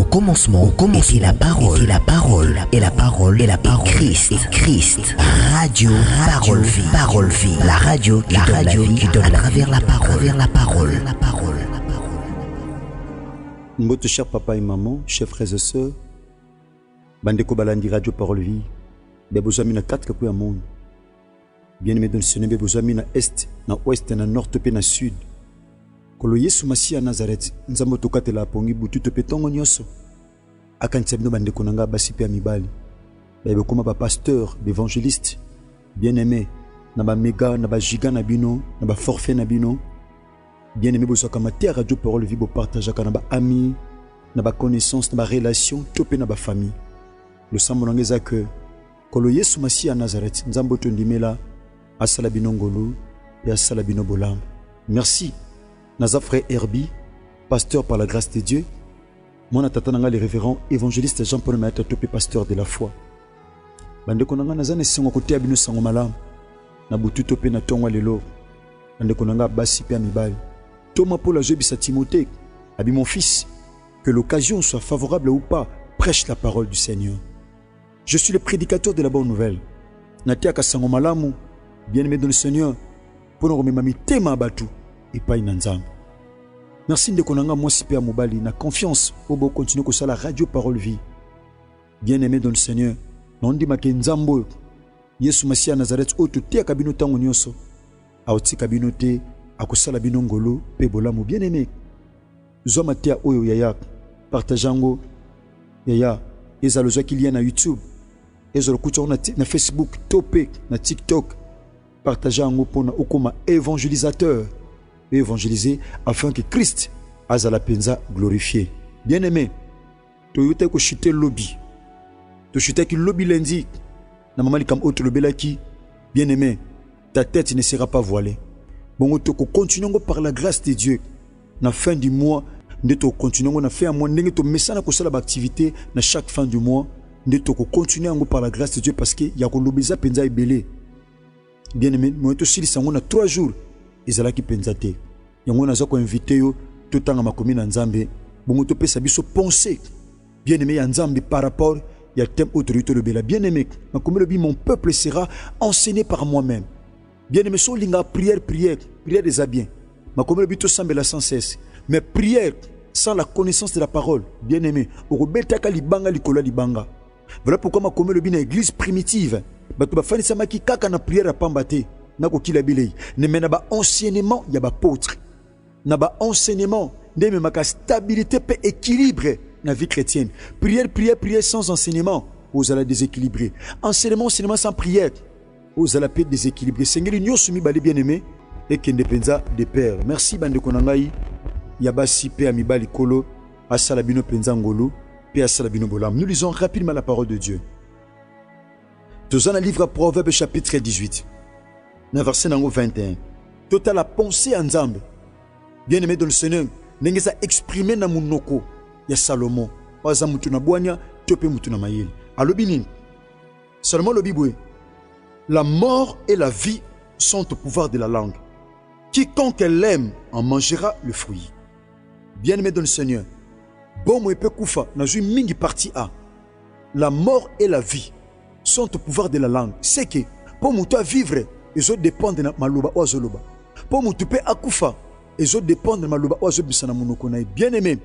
commencement était la parole, et la parole, et la parole, et la parole, Christ, Radio Parole Vie, la radio qui donne à travers la parole, Mbote cher papa et maman, chers frères et sœurs, Bandeko Balandi Radio Parole Vie, Bebozami na 4 coins du monde. Bien-aimé dans le Seigneur, Bebozami na Est, na Ouest, na Nord, tope na Sud. Kolo Yesu Masiya Nazareth, nzambo tokatela pongi butu tope tongo nyoso. Akantsebno bandeko nanga basipe ya mibali. Bebe koma ba pasteur, d'évangéliste, bien-aimé, na ba méga, na ba giga na bino, na ba forfait na bino. Bien-aimé bosaka mate Radio Parole Vie bo partage na ba ami, na ba connaissance, na ba relation, tope na ba famille. Le sambo nangeza que Kolo Yesu Masiya Nazareth, nzambo tondimela asala bino ngolo et asala bino bolam. Merci. Naza frère Herbie, pasteur par la grâce de Dieu. Mon atatananga le révérend évangéliste Jean-Paul Maïta Topé, pasteur de la foi. Bandeko nanga nazane sengo kote abino sango malam. Na butu topé na tongwa lelo. Bandeko nanga basi pe amibali. Thomas Paul a jebisa Timothée, abi mon fils, que l'occasion soit favorable ou pas, prêche la parole du Seigneur. Je suis le prédicateur de la bonne nouvelle. Natiaka sango malamu, bien-aimé dans le Seigneur, pour nous remettre tema abatu. Et pas une ensemble. Merci de konanga moi sipe mobali na confiance pour beau continuer que ça la radio Parole Vie. Bien-aimé dans le Seigneur, non dit ma nzambo Yesu Masiya Nazareth oto te kabino tango nyoso. Aoti kabino te akosala bino ngolo pe bolamu bien-aimé. Zoma te oyo yaya partageango yaya ezalo zo qu'il y a na YouTube. Ezalo kucho na Facebook, topé na TikTok. Partageango pona okoma évangélisateur. Évangéliser afin que Christ a la penza glorifié. Bien-aimé, tu as ko chuter lobby. Tu chuter qui lobby lundi. Na maman comme autre lobby là qui bien-aimé, ta tête ne sera pas voilée. Bon tu continuons par la grâce de Dieu. Na fin du mois, nous continuons na faire un mois ndenge to mesana ko sala activité na chaque fin du mois, nous continuons par la grâce de Dieu parce que ya ko lobby za penza ebelé. Bien-aimé, moi to sili sango na 3 jours. Ezalaki penzate yango naza ko invité yo totanga makomi na nzambe bongo to pesa biso penser bien-aimé ya nzambe par rapport ya thème autorité le bela bien-aimé makomi le bi mon peuple sera enseigné par moi-même bien-aimé so linga prière des bien makomi le bi to sambela sans cesse mais prière sans la connaissance de la parole bien-aimé okobetaka libanga likola libanga voilà pourquoi makomi le bi na église primitive bato bafanisa maki kaka na prière apambate nako kila bilei ne mena ba enseignement ya ba apôtre na ba enseignement de me maka stabilité pe équilibre na vie chrétienne prière sans enseignement aux ala déséquilibré enseignement sans prière aux ala pe déséquilibré sengeli nyoso mi bali bien-aimé et kende penza de père merci bande konangai ya basi pe amibali kolo asala bino penza ngolo pe asala bino bolam. Nous lisons rapidement la parole de Dieu. Dans un livre Proverbe chapitre 18 verset 21. Total la pensée en Nzambe. Bien-aimé dans le Seigneur, n'engeza exprimer na munoko ya Salomon. Waza mutu na bwanya, tope mutu na mayeli. Alobinin. Seulement le Bible. La mort et la vie sont au pouvoir de la langue. Quiconque l'aime en mangera le fruit. Bien-aimé dans le Seigneur. Bon mo epe kufa na jui mingi partie A. La mort et la vie sont au pouvoir de la langue. C'est que pour mutu vivre ils ont dépendre de maloba oazoloba. Pour mutupe akufa, ils ont dépendre de maloba oazobisana monoko na bien-aimé.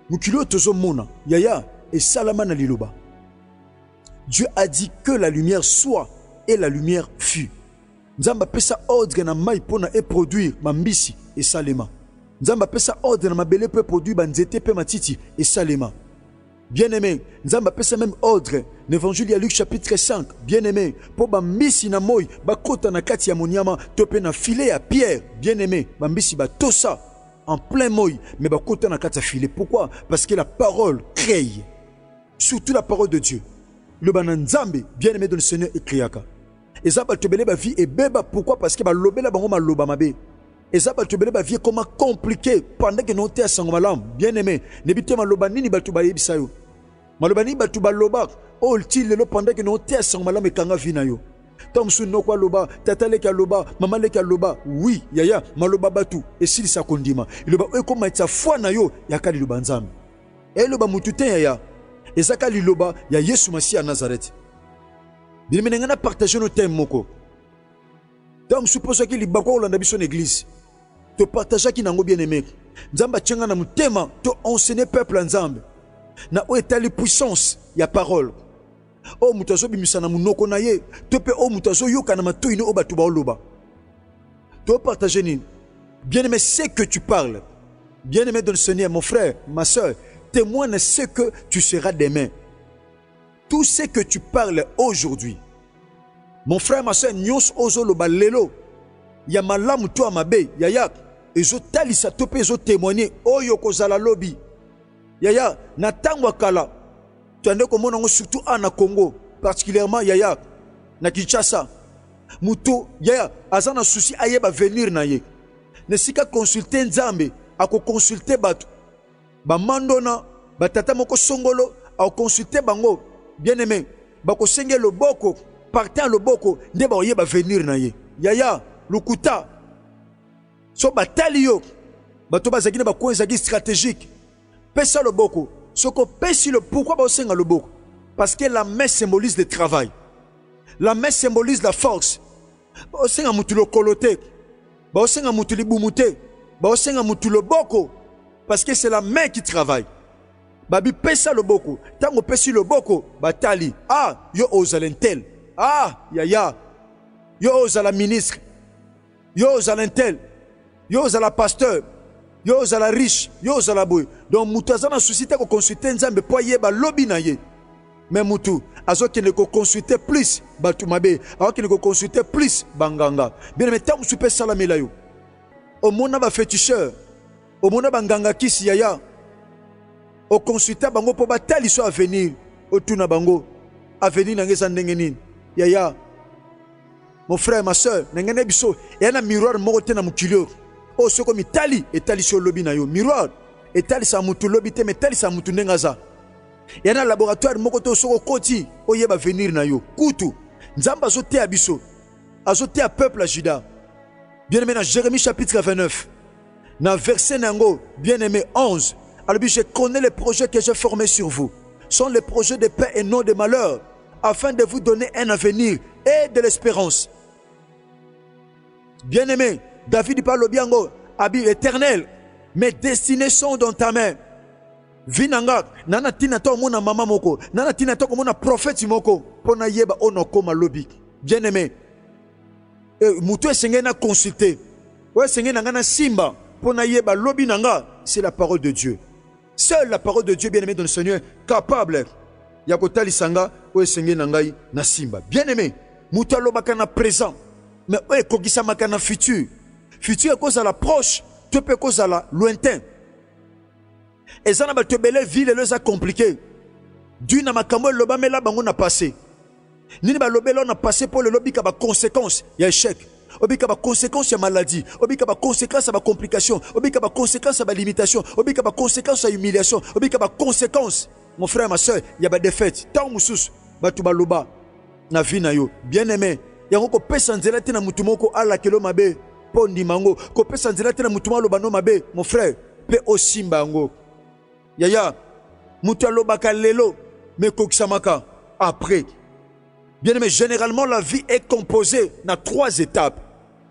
Mukilo tozo mona, yaya et salamana liloba. Dieu a dit que la lumière soit et la lumière fut. Nzamba pesa ordre na mai pona et produire mambisi et salema. Nzamba pesa ordre na mabele peut produire banzete pe matiti et salema. Bien-aimé, Nzamba pesa même ordre. L'évangile à Luc chapitre 5. Bien-aimé, pour bambisi na moi, bakota na kati ya monyama, tope na filet à pierre. Bien-aimé, bambisi ba tosa en plein moi, mais bakota na kati ya filet. Pourquoi? Parce que la parole crée. Surtout la parole de Dieu. Le banan Nzambe, bien-aimé dans le Seigneur et kriaka. Et ça ba tobele ba vie et beba pourquoi? Parce que ba lobela bango ma loba mabe. Et ça, tu veux vie comment compliqué pendant que nous sommes à Sangomalam. Bien aimé, ne bite malobani ni batu baye bisayo. Malobani batu baloba. Oh, il le pendant que nous sommes à Sangomalam et kanga vinayo. Tom sun no kwa loba, tata le ka loba, maman le ka loba. Oui, yaya, maloba batu. Et s'il sa kondima. Il loba, comme ça foi na yo, yakali lobanzam. eloba mutu te yaya ezaka liloba ya Yesu Masi à Nazareth. Bien-aimé, nous partageons nos thèmes moko. Donc suppose que libako olanda biso na église. To partager ki nango bien-aimé. Nzamba tchenga na mutema to enseigner peuple nzambe. Na o etali puissance ya parole. O mutazo bimisa na munoko na ye, to pe o mutazo yoka na matoi no obatu ba oloba. To partager ni. Bien-aimé, c'est que tu parles. Bien-aimé dans le Seigneur, mon frère, ma soeur, témoigne ce que tu seras demain. Tout ce que tu parles aujourd'hui. Mon frère, ma soeur, nyos ozo lo balelo. Ya malamu to amabe, yaya, ezo talisa to pe ezo témoigner oyo kozala lobi. Yaya, na tangwa kala. Tu ande komona ngo surtout en Congo, particulièrement yaya, na Kinshasa. Muto, yaya, azana souci ayeba venir na ye. Ne sika consulter nzambe, ako consulter batu. Ba mandona, ba tata moko songolo, ako consulter bango. Bien-aimé, bako senge le boko, partant le boko, nde ba oyeba venir na ye. Yaya, lukuta. So batali yo, bato bazaki na bako ezaki stratégique. Pesa le boko. Soko pesi le pourquoi ba osenga le boko? Parce que la main symbolise le travail. La main symbolise la force. Ba osenga mutu lo kolote. Ba osenga mutu li bumute. Ba osenga mutu lo boko. Parce que c'est la main qui travaille. Babi pesa le boko. Tango pesi le boko, batali. Ah, yo ozalentel. Ah, yaya. Yo ozala ministre. Yo ozalentel. Yo ozala pasteur. Yo ozala riche. Yo ozala boy. Donc mutu azana suscité ko consulter nzambe po yeba lobi na ye. Mais mutu azo kende ko consulter plus batu mabe. Azo kende ko consulter plus banganga. Bien mais tango super salamela yo. Au mona ba féticheur. Au mona banganga kisi yaya. Au consulter bango po batali so avenir. Au tuna bango. Avenir na ngeza ndenge nini. Yaya. Mon frère, ma soeur, n'engene biso. Yana miroir moko te na mukilio. Oh, ce comme Italie, Italie sur lobby na yo. Miroir. Italie sa mutu lobby te, mais Italie sa mutu nengaza. Yana laboratoire moko te soko koti. O yeba venir na yo. Kutu. Nzamba azote abiso. Azote a peuple à Juda. Bien aimé dans Jérémie chapitre 29. Dans verset nango, bien aimé 11. Alors je connais les projets que j'ai formés sur vous. Sont les projets de paix et non de malheur, afin de vous donner un avenir et de l'espérance. Bien-aimé, David parle au biango, Abi éternel, mes destinées sont dans ta main. Vinanga, nana tina to mona mama moko, nana tina to mona prophète moko, pona yeba onoko malobi. Bien-aimé, mutu esenge na consulter, ou esenge na ngana simba, pona yeba lobi nanga, c'est la parole de Dieu. Seule la parole de Dieu, bien-aimé dans le Seigneur, capable. Yakotali sanga, ou esenge nangai na simba. Bien-aimé, mutu alobaka na présent. Mais ouais, kokisa makana futur. Futur est cause à la proche, tu peux cause à la lointain. Et ça n'a pas te belle ville, elle a compliqué. D'une makambo loba mais là bango na passé. Ni ba lobelo na passé pour le lobby kaba conséquence, il y a échec. Obi kaba conséquence ya maladie, obi kaba conséquence ya complication, obi kaba conséquence ya limitation, obi kaba conséquence ya humiliation, obi kaba conséquence. Mon frère, ma soeur, il y a ba défaite. Tant musus batu ba loba na vie na yo. Bien-aimé, yango ko pesa nzela te na mutu moko ala kelo mabe po ndimango ko pesa nzela te na mutu malo bano mabe mon frère pe osimba ngo yaya mutu alobaka lelo me kokisamaka après. Bien-aimé, généralement la vie est composée na 3 étapes.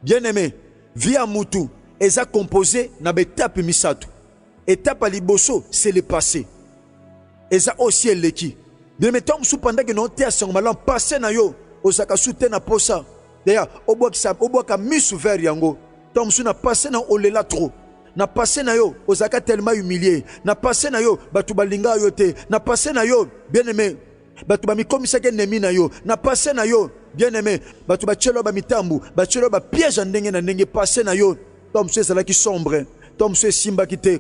Bien-aimé, vie à mutu est composée na étape misato. Étape à liboso, c'est le passé. Et ça aussi est l'équipe. Bien-aimé, tant pendant que nous t'es malan passé na yo osaka soute na posa. D'ailleurs, oboa ka mis ouvert yango. Tom su na passé na olela trop. Na passé na yo osaka tellement humilié. Na passé na yo batu balinga yo te. Na passé na yo bien-aimé batu ba mikomisa ke nemi na yo. Na passé na yo bien-aimé batu ba chelo ba mitambu, ba chelo ba piège ndenge na ndenge passé na yo. Tom su ezala ki sombre. Tom su simba ki te.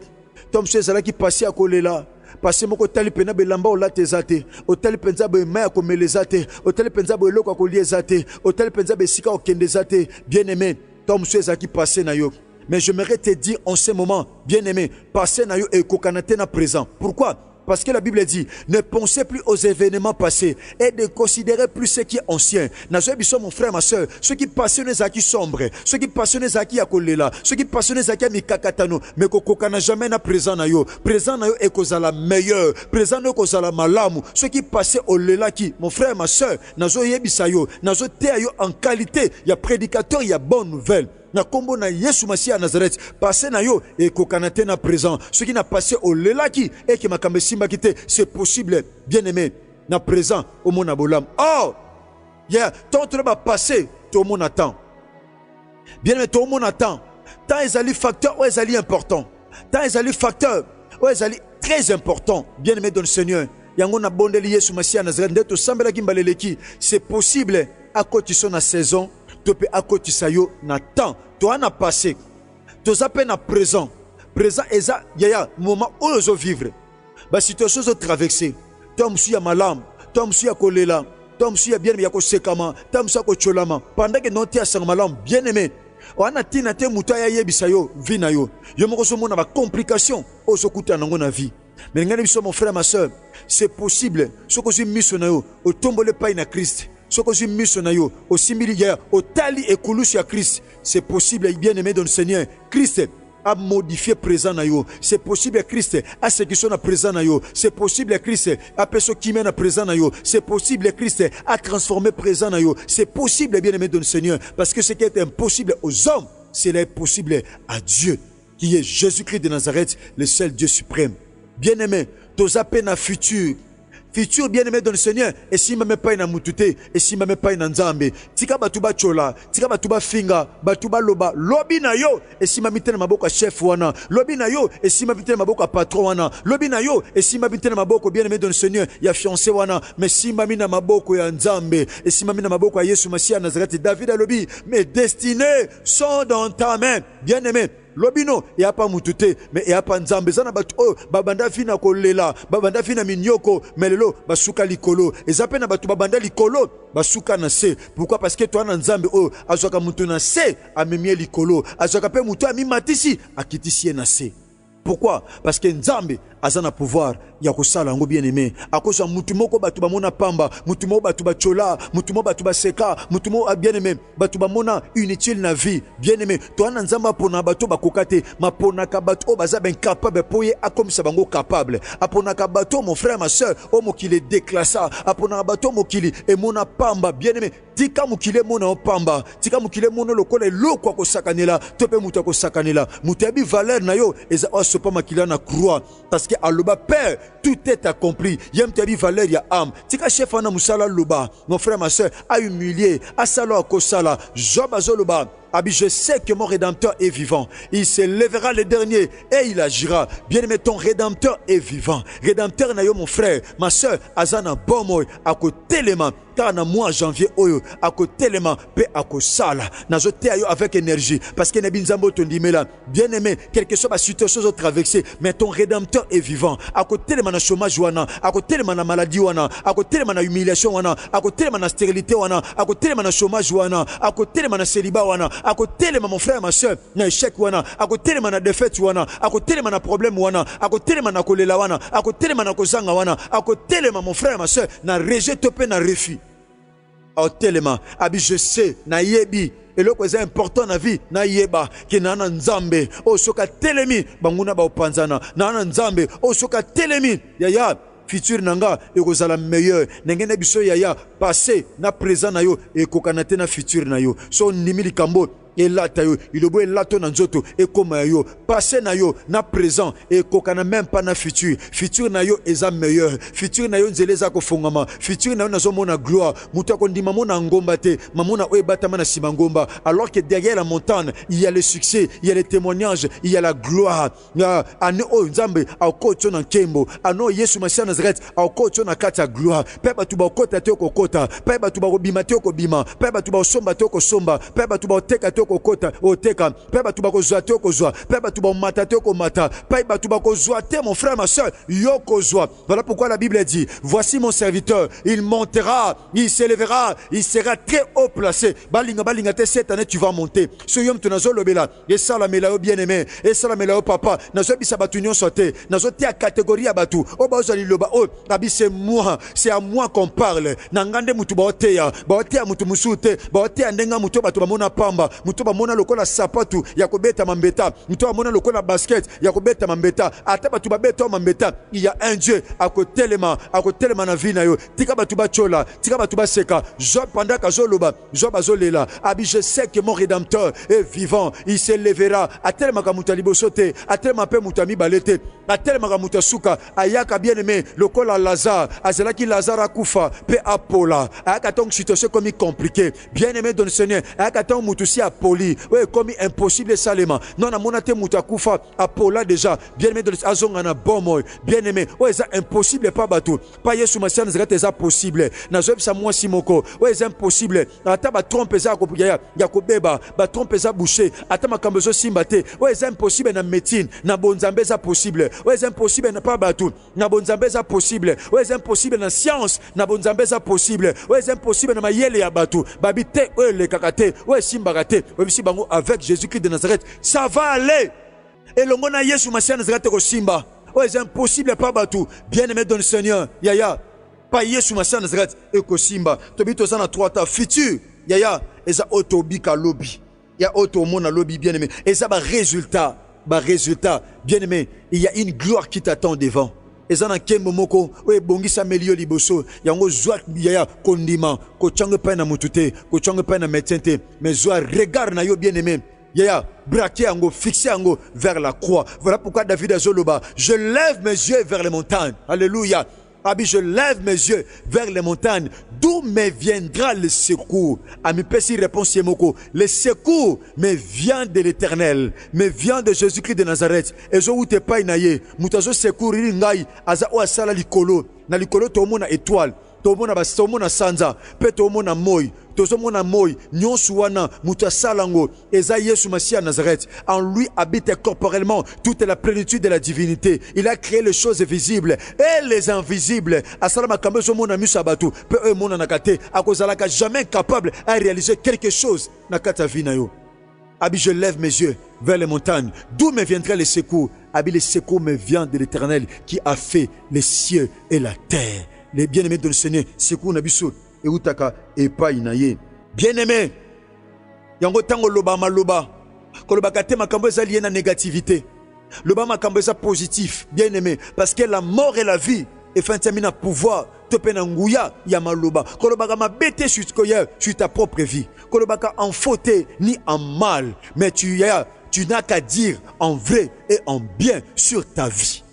Tom su ezala ki passé a kolela. Parce que otali pena belamba olate zate, otali penza be maya komelezate, otali penza be loko koliezate, otali penza be sika okendezate. Bien-aimé, tom soueza qui passé na yo. Mais j'aimerais te dire en ce moment, bien-aimé, passé na yo et kokanate na présent. Pourquoi? Parce que la Bible dit, ne pensez plus aux événements passés et ne considérez plus ce qui est ancien. Mon frère, ma soeur, ceux qui passionnent qui sombre, ceux qui passionnent qui akolela, ceux qui passionnent qui mikakatano, mais kokokana jamais na présent na yo et kozala meilleur, présent na kozala malamu, ceux qui passent au lela qui, mon frère, ma soeur, nazo yebisa yo, nazo te yo en qualité, il y a prédicateur, il y a bonne nouvelle. Na kombo na Yesu Masiya à Nazareth, passé na yo et kokanate na présent. Ce qui n'a passé au lelaki et qui m'a kambe simba kité, c'est possible, bien aimé, na présent au mon abolam. Oh, yeah, tant que va passer, tout le monde attend. Bien aimé, tout le monde attend. Tant ils allaient facteur, ou ils allaient important. Tant ils allaient facteur, ou ils allaient très important. Bien aimé dans le Seigneur. Yango na bondeli Yesu Masiya à Nazareth, ndeto sambela kimbaleleki. C'est possible à côté de la saison. Tope à côté de yo na temps toi na passé toza pe na présent eza yaya moment où nous vivre ba situation zo traverser toi musu ya malam toi musu ya kolela toi musu ya bien ya ko sekama toi musu ya ko cholama pendant que note ya sang malam bien aimé wana tina te muta ya yebisa yo vi na yo moko so mona ba complication o so kuta nango na vie mais ngani biso mon frère ma soeur c'est possible ce que je mission na yo o tombole pa na Christ. Ce que je mission na yo au similier au tali et koulouche à Christ, c'est possible, bien aimé dans le Seigneur. Christ a modifié présent na yo. C'est possible Christ a ce qui sont à présent na yo. C'est possible Christ a personne qui mène à présent na yo. C'est possible Christ a transformé présent na yo. C'est possible, bien aimé dans le Seigneur, parce que ce qui est impossible aux hommes, c'est possible à Dieu, qui est Jésus-Christ de Nazareth, le seul Dieu suprême. Bien aimé, tous appels à futur. Futur bien aimé dans le Seigneur, et si m'a pas na mutute, et si m'a pas na nzambe, tika batuba chola, tika batuba finga, batuba loba, lobi na yo, et si m'a mitena maboko chef wana, lobi na yo, et si m'a mitena maboko patron wana, lobi na yo, et si m'a mitena maboko bien aimé dans le Seigneur, ya fiancé wana, mais si m'a mina maboko ya nzambe, et si m'a mina maboko ya Yesu Masiya Nazareth, David a lobi, mes destinées sont dans ta main, bien aimé. Lobino, il n'y a pas mutute, mais il n'y a pas nzambe. Zana batu, oh, babanda fina kolela, babanda fina minyoko, melelo, basuka likolo. Et zapena batu babanda likolo, basuka na se. Pourquoi? Parce que toi na nzambe, oh, azoka mutu na se, amemie likolo. Azoka pe mutu amimatisi, akitisi na se. Pourquoi? Parce que nzambe azana pouvoir ya kosala ngo bien aimé. Akosa mutu moko batu bamona pamba, mutu moko batu bachola, mutu moko batu baseka, mutu moko bien aimé, batu bamona inutile na vie. Bien aimé, toi na nzamba pona batu bakokate, ma pona ka batu baza ben capable poye akomisa bango capable. Apona ka batu mon frère ma soeur, o mokile déclassa, apona batu mokili e mona pamba bien aimé. Tika mokile mona pamba, tika mokile mona lokola eloko ko sakanela, tope mutu ko sakanela. Mutu abi valeur na yo eza oso pa makila na croix parce que à l'oba père tout est accompli. Yem te abi valeur ya âme. Tika chef ana musala loba, mon frère ma soeur a humilié, a salo akosala, Job azoloba. Abi, je sais que mon Rédempteur est vivant. Il se lèvera le dernier et il agira. Bien aimé, ton Rédempteur est vivant. Rédempteur na yo mon frère, ma soeur, azana bomoy, à côté les mains. Car na mois janvier oyo, à côté les mains, pe à sala. Na zote ayo avec énergie. Parce que nebi nzambo tondimela. Bien aimé, quelque chose à situation à traverser. Mais ton Rédempteur est vivant. À côté les mains na chômage wana, à côté les mains na maladie wana, à côté les mains na humiliation wana, à côté les mains na stérilité wana, à côté les mains na chômage wana, à côté les mains na célibat wana. À côté les mon frère ma soeur na échec wana, à côté les na défaite wana, à côté les na problème wana, à côté les na kolela wana, à côté les na kozanga wana, à côté les mon frère ma soeur na rejet topé na refus. Au tellement abi je sais na yebi et le quoi important na vie na yeba ki nana nzambe o soka telemi banguna ba opanzana nana nzambe o soka telemi ya futur nanga ekozala meilleur nengene biso ya passé na présent na yo e kokanate na futur na yo so nimili kambo elata yo ilobo elato na nzoto ekoma yo passé na yo na présent et kokana même pas na futur na yo eza meilleur futur na yo nzeleza ko fongama futur na yo nazo mona gloire muto ko ndima mona ngomba te mamona o ebatama na sima ngomba alors que derrière la montagne il y a le succès il y a les témoignages il y a la gloire ane o nzambe akoto na nkembo ano Yesu Masiya Nazareth akoto na kata gloire pe batu ba kota te ko kota pe batu ba bima te ko bima pe batu ba somba te ko somba pe batu ba teka te okota oteka pe batu bakozwa te okozwa pe batu bomata te okomata pe batu bakozwa te mon frère ma soeur yo kozwa. Voilà pourquoi la Bible dit voici mon serviteur, il montera, il s'élèvera, il sera très haut placé. Balinga te cette année tu vas monter. Ce yom tu nazo lobela et ça la mela bien aimé et ça la mela papa nazo bisa batu nyon sauté nazo te catégorie ya batu o ba ozali loba o abi c'est à moi qu'on parle nangande mutu ba oteya mutu musute ba oteya ndenga mutu batu bamona pamba mutu bamona lokola sapatu ya kobeta mambeta mutu bamona lokola basket ya kobeta mambeta ata batu babeta mambeta. Il y a un Dieu à côté na vie na yo tika batu bachola tika batu baseka Job pendant ka zoloba Job azolela abi je sais que mon rédempteur est vivant, il s'élèvera a tellement ka mutu libosote a tellement pe mutu mi balete a tellement ka mutu suka ayaka bien aimé lokola Lazare azalaki Lazare akufa pe apola ayaka donc situation comme compliqué bien aimé dans le Seigneur ayaka donc mutu si apoli ouais comme impossible salema non na monate mutu akufa apola déjà bien aimé dans le azonga na bomo bien aimé ouais c'est impossible pas bateau pas Yesu Masiya nazareth c'est possible na zob sa moi simoko ouais c'est impossible ata ba trompe za ko ya ko beba ba trompe za boucher ata makambo zo simbate ouais c'est impossible na médecine na bonzambe za possible ouais c'est impossible na pas bateau na bonzambe za possible ouais c'est impossible na science na bonzambe za possible ouais c'est impossible na mayele ya bateau babite ouais le kakate ouais simbakate ouais bisi bango avec Jésus-Christ de Nazareth ça va aller et longo na Yesu Masiya nazareth ko simba. Ouais, c'est impossible pas bateau. Bien-aimé dans le Seigneur. Yaya. Pas Yesu Masiya Nazareth et Kosimba. Tobi to sana trois ta futur. Yaya. Eza otobika lobby. Ya auto mona lobby bien-aimé. Eza ba résultat. Bien-aimé. Il y a une gloire qui t'attend devant. Eza na kembo moko. Ouais, bongi sa melio liboso. Yango zwa yaya kondima. Ko change pa na mutute. Ko change pa na médecin. Mais zwa regard na yo bien-aimé. Yaya, braqué ango, fixé ango vers la croix. Voilà pourquoi David a Zoloba, je lève mes yeux vers les montagnes. Alléluia. Abi, je lève mes yeux vers les montagnes. D'où me viendra le secours? Ami Pessi répond Siemoko. Le secours me vient de l'Éternel, me vient de Jésus-Christ de Nazareth. Et je vous te paye naye. Mutazo secourir ngai. Aza o asala likolo. Na likolo to mona étoile. Tomona sanza pe tomona moi tozomona moi nyonso wana mutu asalango eza Yesu Masiya Nazareth. En lui habite corporellement toute la plénitude de la divinité. Il a créé les choses visibles et les invisibles. Asala makambo zomona miso abatu pe e mona nakate akozalaka jamais capable à réaliser quelque chose na kata vina yo. Abi je lève mes yeux vers les montagnes. D'où me viendrait le secours? Abi le secours me vient de l'Éternel qui a fait les cieux et la terre. Les bien-aimés de le Seigneur, secours nabiso et utaka et pas inaye. Bien-aimé, yango tango loba maloba, koloba kate makambo za lié na négativité. Loba makambo za positif, bien-aimé, parce que la mort et la vie et fin termina pouvoir te penanguya ya maloba. Koloba ma bête sur ta propre vie. Koloba ka en faute ni en mal, mais tu n'as qu'à dire en vrai et en bien sur ta vie.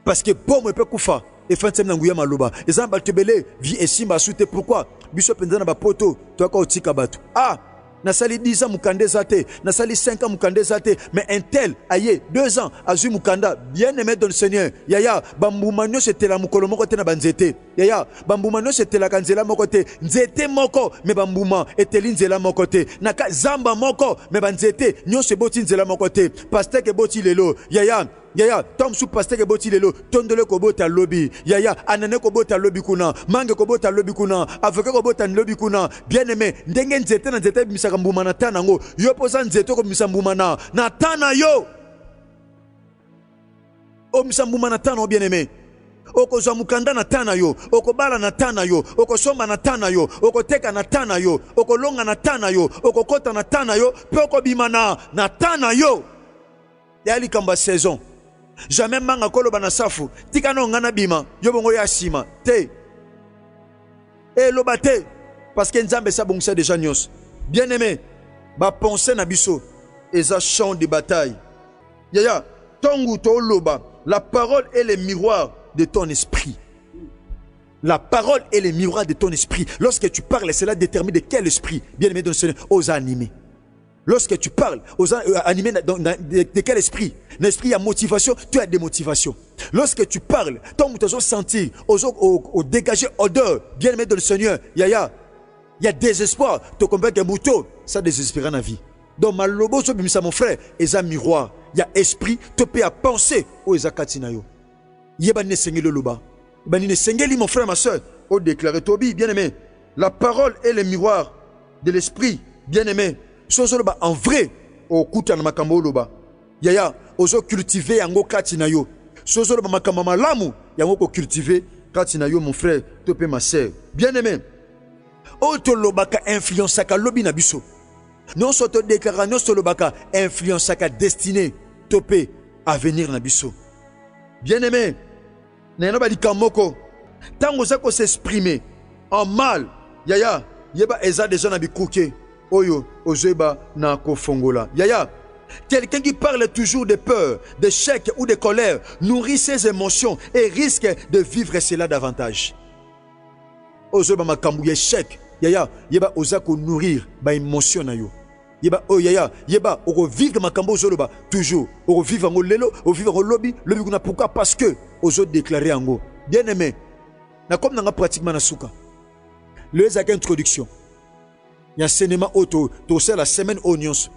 Parce que bon me peut koufa. Et fin de semaine, maloba. Et ça, baltebele, vie et simba soute. Pourquoi? Biso pendant ba poto, toi ka otika batu. Ah, na sali 10 ans mukande zate, na sali 5 ans mukande zate, mais un tel, aye, 2 ans, azu mukanda, bien aimé dans le Seigneur. Yaya, bambumanyo c'était la mukolo moko te na banzete. Yaya, bambumanyo c'était la kanzela moko te, nzete moko, mais bambuma eteli nzela moko te. Naka zamba moko, mais banzete, nyo se boti nzela moko te. Pasteur ke boti lelo. Yaya, tom sou pasteur ke boti lelo, tondele ko bota lobby. Yaya, anane ko bota lobby kuna, mange ko bota lobby kuna, avocat ko bota lobby kuna. Bien aimé, ndenge nzete na nzete misaka mbuma na tana ngo. Yo posa nzete ko misa mbuma na tana yo. O misa mbuma na tana bien aimé. Oko zwa mukanda na tana yo, oko bala na tana yo, oko somba na tana yo, oko teka na tana yo, oko longa na tana yo, oko kota na tana yo, pe oko bimana na tana yo. Yali kamba saison. Jamais manga koloba na safu tika no ngana bima yo bongo ya sima te e lobate parce que nzambe sa bongisa déjà nyos. Bien aimé ba penser na biso eza champ de bataille. Yaya tongu to loba, la parole est le miroir de ton esprit. La parole est le miroir de ton esprit. Lorsque tu parles, cela détermine de quel esprit. Bien aimé dans le Seigneur, ose animer. Lorsque tu parles, animé de quel esprit? L'esprit a motivation, tu as des motivations. Lorsque tu parles, ton mouton sentir, au dégager odeur, bien aimé dans le Seigneur, yaya, il y a désespoir. Tu comprends que mouton, ça désespère dans la vie. Dans ma lobo, mon frère, eza miroir. Il y a esprit, te peut à penser. Oh, eza katinayo. Yeba ne sengeli loba. Yeba ne sengeli mon frère, ma soeur. Oh, déclaré Tobi, bien aimé. La parole est le miroir de l'esprit, bien aimé. Sozo loba en vrai. Oh, kuta na makambo loba. Yaya, ozo cultiver yango katinayo. Sozo loba makambo malamu. Yango ko cultiver katinayo, mon frère, te peut ma soeur. Bien aimé. Oh, to lobaka influence ka lobi na biso. Non soto déclara non solo baka influence ka destinée topé à venir na biso. Bien-aimé, n'ayons pas dit kamoko. Tant que ça s'exprimer en mal, yaya, yeba eza des gens na bikouke. Oyo, ozeba na kofongola. Yaya, quelqu'un qui parle toujours de peur, d'échec ou de colère nourrit ses émotions et risque de vivre cela davantage. Ozeba makambu échec. Yaya, yeba ozako nourrir ba émotion na yo. Yeba oh yaya, yeba oko vivre makambo zoloba toujours. Oko vivre ngo lelo, oko vivre ngo lobby kuna pourquoi parce que ozo déclarer ngo. Bien aimé. Na comme nanga pratiquement na souka. Le zaka introduction. Ya cinéma auto, to c'est la semaine oignons.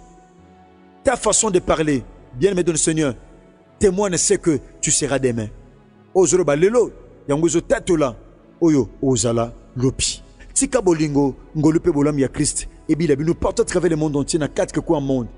Ta façon de parler, bien aimé de le Seigneur, témoigne ce que tu seras demain. Ozoloba lelo, yango zo tatola. Oyo ozala lopi. Tika bolingo ngolupe bolam ya Christ et bila bino partout à travers le monde entier na quatre que quoi monde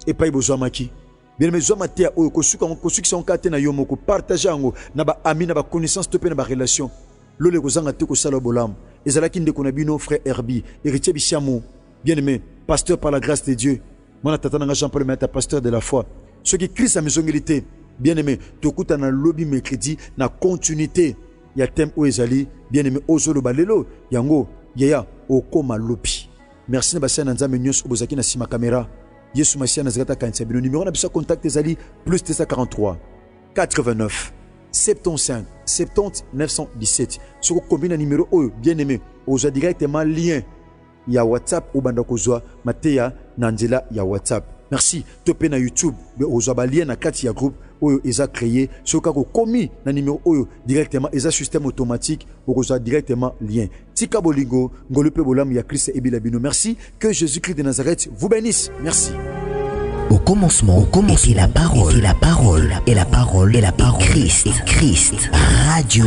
et pas besoin maki bien mais zo matia oyo kosuka sont kate na yo moko partager ngo na ba ami na ba connaissance to pe na ba relation lole kozanga te ko sala bolam ezala kinde kona bino frère Herbi héritier bisiamo bien aimé pasteur par la grâce de Dieu mona tata nga Jean-Paul Mata pasteur de la foi ceux qui Christ a maisonnalité bien aimé to kuta na lobby mercredi na continuité ya thème o ezali bien aimé ozolo balelo yango yaya okoma lopi. Merci na basana nzambe nyos obozaki na sima caméra. Yesu Masia Nazareta kanisa bino numéro na biso contact ezali plus 243 89 75 70 917. Soko combine numéro oyo bien aimé oza directement lien ya WhatsApp ou banda kozwa mateya na nzela ya WhatsApp. Merci topé na YouTube be oza ba lien na kati ya groupe oyo eza créé soka ko komi na numéro oyo directement eza système automatique oza directement lien tika bolingo ngolupe bolam ya Christ et bilabino. Merci, que Jésus-Christ de Nazareth vous bénisse. Merci. Au commencement était la parole, et la parole, et la parole, et la parole, Christ, radio,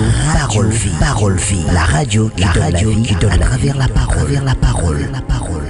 parole vie, la radio qui donne la vie à travers la parole, la parole.